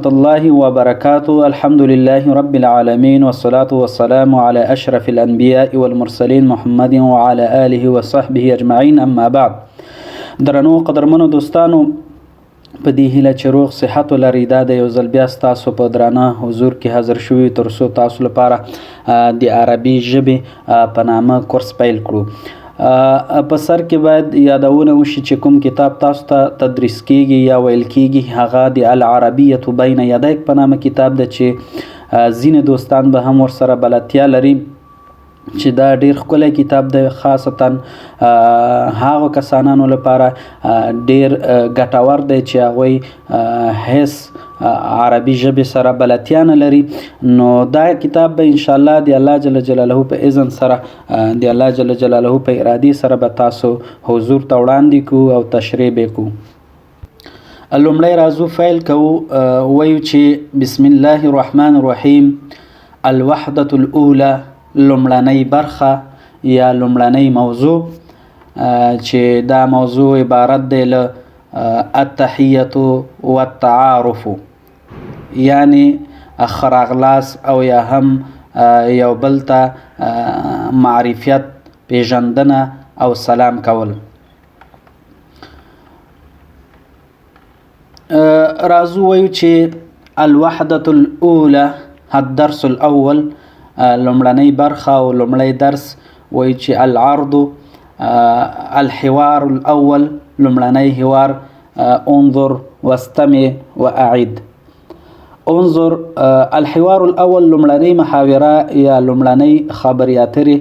ورحمة الله وبركاته. الحمد لله رب العالمين والصلاة والسلام على أشرف الأنبياء والمرسلين محمد وعلى آله وصحبه أجمعين. أما بعد، درنو قدرمنو دوستانو، په دې هیله چې روغ صحت ولرئ. دا د یو ځل بیا ستاسو په درانه حضور کې حاضر شوي تر څو تاسو لپاره د عربي ژبې په نامه کورس پیل کړو. په سر کې باید یادونه وشي چې کوم کتاب تاسو ته تدریس کیږي یا ویل کیږي هغه د العربیة بین یدیک په نامه کتاب ده چې ځینې دوستان به هم ورسره بلدتیا لري چې دا ډیر ښکلی کتاب دی، خاصتا هغو کسانانو لپاره ډیر ګټور دی چې هغوی هیڅ عربي ژبې سره بلدتیا نه لري. نو دا کتاب به انشاءالله د الله جل جلاله په اذن سره د الله جل جلاله په ارادې سره به تاسو حضور ته وړاندې کړو او تشریح به کړو. لومړی راځو فیل کوو، وایو چې بسم الله الرحمن الرحیم. الوحدة الاولى، لومړنۍ برخه یا لومړنۍ موضوع چې دا موضوع عبارت دی له التحیة والتعارف، یعنی ښه راغلاست او یا هم یو بل ته معرفیت، پیژندنه او سلام کول. راځو وایو چې الوحدة الاولى الدرس الاول، لومړنۍ برخه او لومړی درس وایي چې العرض الحوار الاول، لومړنی حوار. انظر واستمع واعد. انظر الحوار الاول، لومړنۍ محاوره یا لومړنۍ خبرې اترې.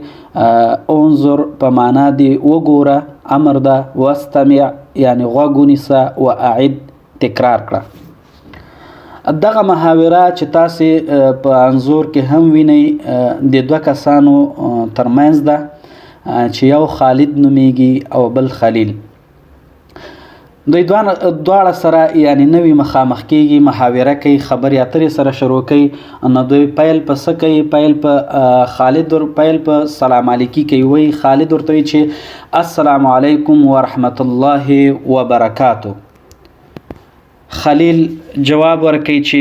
انظر په معنا دی وګوره، امر ده. واستمع یعنی غوږ ونیسه، واعد تکرار کړه. دغه محاوره چې تاسې په انظور کې هم وینئ د دوه کسانو ترمنځ ده چې یو خالد نومیږي او بل خلیل. دوی دواړه سره یعنی نوي مخامخ کیږي، محاوره کوي، خبرې اترې سره شروع کوي. نو دوی پیل په څه کوي؟ پیل په خالد پیل په سلام علیکي کوي. وایي خالد ورته وایي چې السلام علیکم ورحمة الله وبرکاته. خلیل جواب ورکوي چې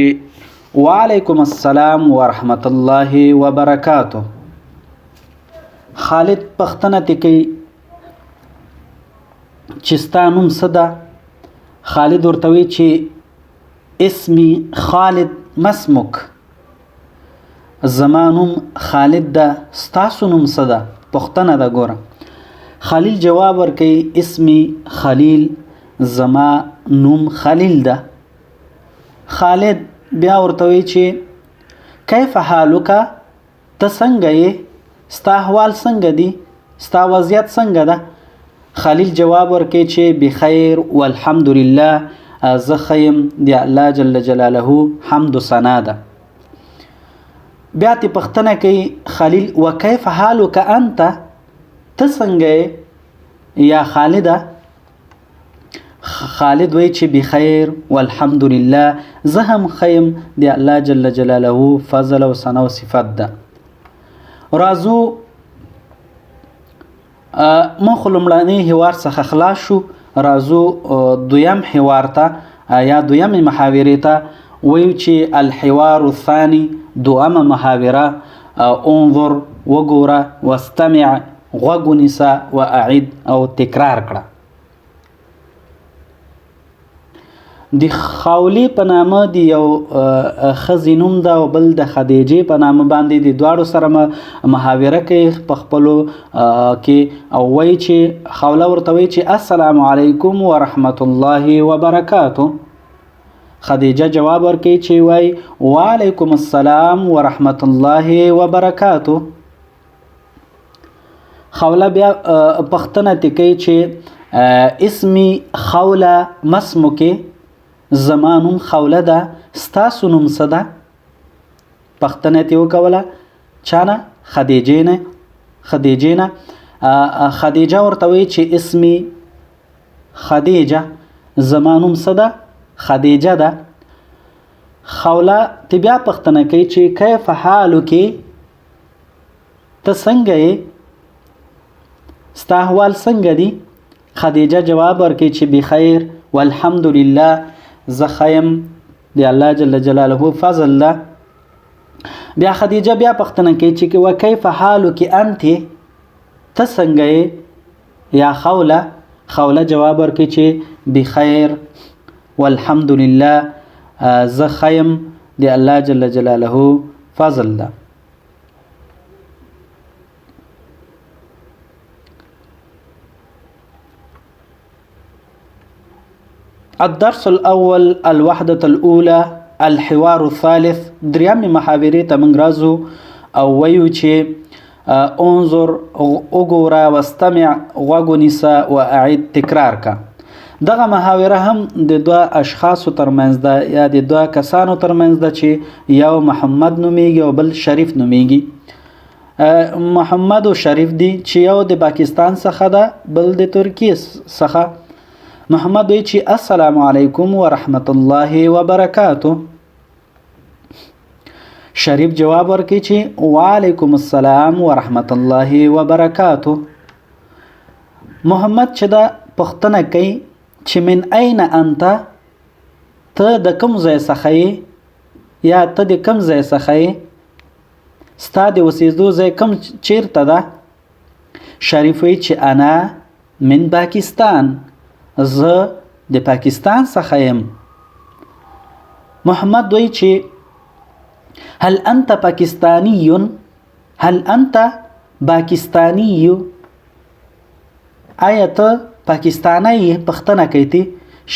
وعلیکم السلام ورحمة الله وبرکاته. خالد پوښتنه ترې کوي چې ستا نوم څه ده؟ خالد ورته وایي چې اسمي خالد ما اسمک، زما نوم خالد ده، ستاسو نوم څه ده؟ پوښتنه ده. ګوره خلیل جواب ورکوي اسمي خلیل، زما نوم خلیل ده. خالد بیا ورته وایي چې کیف حالک، ته څنګه یې؟ ستا احوال څنګه دي؟ ستا وضعیت څنګه ده؟ خلیل جواب ورکوي چې بخیر والحمدلله، زه ښه یم، د الله جل جلاله حمد و ثنا ده. بیا ترې پوښتنه کوي خلیل وکیف حالک انت، ته څنګه یې یا خالده؟ خالد وایي چې بخیر والحمدلله، زه هم ښه یم، د الله جل جلاله فضل او ثنا او صفت ده. راځو ما خو لومړني حوار څخه خلاص شو، راځو دویم حوار ته یا دویمې محاورې ته. وایو چې الحوار الثاني، دویمه محاوره. انظر وګوره، واستمع غوږ ونیسه، واعد او تکرار کړه. د خولې په نامه د یو ښځې نوم ده او بل د خدیجې په نامه باندې د دواړو سره محاوره کوي په خپلو کې، او وایي چې خوله ورته وایي چې السلام علیکم ورحمة الله وبرکاته. خدیجه جواب ورکوي چې وایي وعلیکم السلام ورحمة الله وبرکاته. خوله بیا پوښتنه ترې کوي چې اسمي خوله ما اسمک، زما نوم خوله ده، ستاسو نوم څه ده؟ پوښتنه ترې وکوله. چا نه؟ خدیجې نه. خدیجه ورته وایي چې اسمي خدیجه، زما نوم څه ده؟ خدیجه ده. خوله ته بیا پوښتنه کوي چې کیف حالک، ته څنګه یې؟ ستا احوال څنګه دي؟ خدیجه جواب ورکوي چې بخیر والحمدلله، زه ښه یم، د الله جل جلاله فضل ده. بیا خدیجه بیا پوښتنه کوي چې وکیف حالک انت، ته څنګه یې؟ یا خوله جواب ورکوي چې بخیر والحمد لله، زه ښه یم، د الله جل جلاله فضل ده. الدرس الأول الوحدة الأولى الحوار الثالث. دریم محاورې ته موږ راځو او وایو چې انظر وګوره، واستمع غوږ ونیسه، واعد تکرار کا. دغه محاوره هم د دوه اشخاصو ترمنځ ده یا د دوه کسانو ترمنځ ده چې یو محمد نومیږي او بل شریف نومیږي. محمد او شریف دی چې یو د پاکستان څخه ده بل د ترکیې څخه. محمد وی چې السلام علیکم ورحمت الله وبرکاته. شریف جواب ورکړي چې وعلیکم السلام ورحمت الله وبرکاته. محمد چې دا پوښتنه کوي چې من اين انت، ته د کوم ځای څخه یې یا ته د کوم ځای څخه یې، ستا د اوسېدو ځای کوم چیرته ده؟ شریف وی چې انا من پاکستان، زه د پاکستان څخه یم. محمد وی چې هل انت پاکستانی، هل انت پاکستانی، آیا ته پاکستانی یې؟ پوښتنه کوي.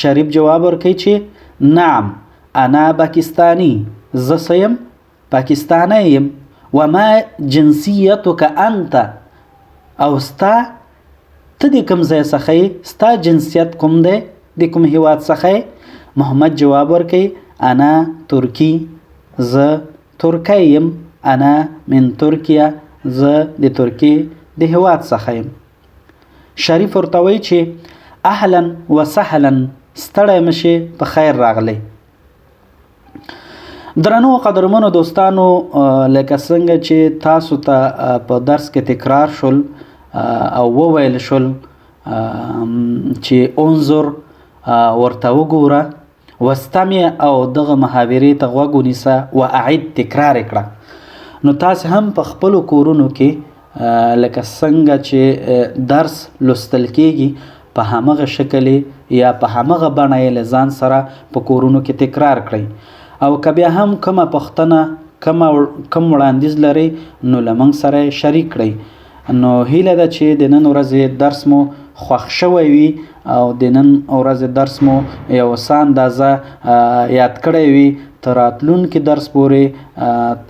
شریف جواب ورکوي چې نعم انا پاکستانی، زه څه یم؟ پاکستانی یم. وما جنسیتک انت، او ستا ته د کوم ځای څخه یې؟ ستا جنسیت کوم دی؟ د کوم هیواد څخه یې؟ محمد جواب ورکوي انا ترکی، زه ترکی یم. انا من ترکیه، زه د ترکیې د هیواد څخه یم. شریف ورته وایي چې اهلا وسهلا، ستړی مشې، په خیر راغلی. درنو قدرمنو دوستانو، لکه څنګه چې تاسو ته په درس کې تکرار شول او وویل شول چې انظر ورته وګوره، واستمع او دغه محاورې ته غوږ ونیسه، واعد تکرار کړه. نو تاسو هم په خپلو کورونو کې لکه څنګه چې درس لوستل کیږي په همغه شکل یا په همغه بڼه یې له ځان سره په کورونو کې تکرار کړئ. او که بیا هم کومه پوښتنه کوم وړاندیز لرئ نو له موږ سره شریک کړئ. نو هیله ده چې د نن ورځې درس مو خوښ شوی وي او د نن ورځې درس مو یو څه اندازه یاد کړی وي. تر راتلونکي درس پورې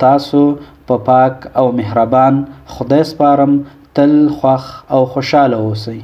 تاسو په پاک او مهربان خدای سپارم. تل خوښ او خوشحاله اوسئ.